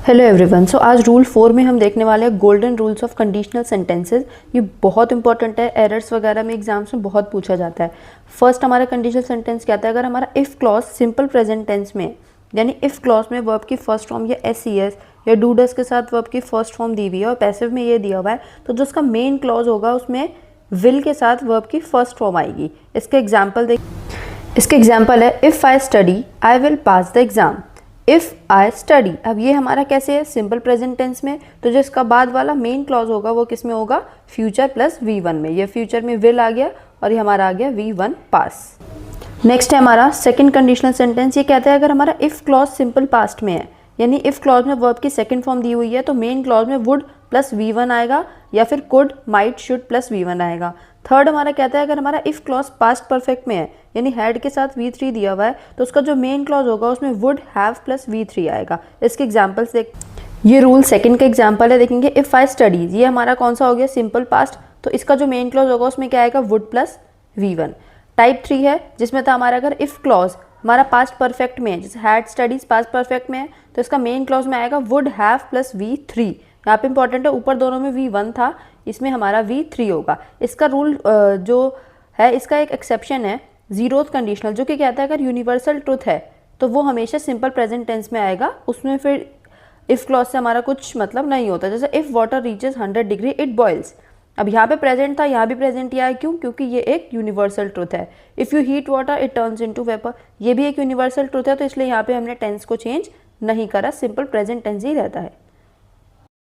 Hello everyone. सो आज rule 4 में हम देखने वाले हैं golden rules of conditional sentences. ये बहुत इंपॉर्टेंट है, एरर्स वगैरह में एग्जाम्स में बहुत पूछा जाता है। फर्स्ट हमारा कंडीशनल सेंटेंस क्या आता है? अगर हमारा if clause simple present tense में, यानी इफ़ क्लॉज में वर्ब की फर्स्ट फॉर्म या एस या डू डस के साथ वर्ब की फर्स्ट फॉर्म दी हुई है और पैसिव में ये दिया हुआ है, तो जो उसका मेन क्लॉज होगा उसमें विल के साथ वर्ब की फर्स्ट फॉर्म आएगी। इसके एग्जाम्पल है if I study I will pass the exam. If I study, अब ये हमारा कैसे है? सिंपल प्रेजेंट टेंस में, तो जो इसका बाद वाला मेन क्लॉज होगा वो किस में होगा? फ्यूचर प्लस V1 में। ये फ्यूचर में विल आ गया और ये हमारा आ गया V1 पास। नेक्स्ट है हमारा सेकंड कंडीशनल सेंटेंस। ये कहता है अगर हमारा इफ़ क्लॉज सिंपल पास्ट में है, यानी इफ़ क्लॉज में वर्ब की सेकंड फॉर्म दी हुई है, तो मेन क्लॉज में वुड प्लस V1 आएगा या फिर could, might, should plus V1 आएगा। थर्ड हमारा कहता है अगर हमारा इफ़ क्लॉज पास्ट परफेक्ट में है, यानी हैड के साथ V3 दिया हुआ है, तो उसका जो मेन क्लॉज होगा उसमें वुड हैव प्लस V3 आएगा। इसके एग्जाम्पल्स देख, ये रूल सेकंड का एग्जाम्पल है, देखेंगे इफ़ आई स्टडीज, ये हमारा कौन सा हो गया? सिंपल पास्ट, तो इसका जो मेन क्लॉज होगा उसमें क्या आएगा? Would plus V1। टाइप 3 है जिसमें था हमारा अगर इफ़ क्लॉज हमारा पास्ट परफेक्ट में है, जैसे हैड स्टडीज पास्ट परफेक्ट में है, तो इसका मेन क्लॉज में आएगा वुड हैव प्लस V3। यहाँ पे इंपॉर्टेंट है, ऊपर दोनों में V1 था, इसमें हमारा V3 होगा। इसका रूल जो है, इसका एक एक्सेप्शन है जीरोथ कंडीशनल, जो कि कहता है अगर यूनिवर्सल ट्रुथ है तो वो हमेशा सिंपल प्रेजेंट टेंस में आएगा, उसमें फिर इफ़ क्लॉज से हमारा कुछ मतलब नहीं होता। जैसे if water reaches 100 degree it boils, अब यहाँ पे प्रेजेंट था, यहाँ भी प्रेजेंट ही आया, क्यों? क्योंकि ये एक यूनिवर्सल ट्रुथ है। If you heat water it turns into vapour, ये भी एक यूनिवर्सल ट्रुथ है, तो इसलिए यहाँ पे हमने टेंस को चेंज नहीं करा, सिंपल प्रेजेंट टेंस ही रहता है।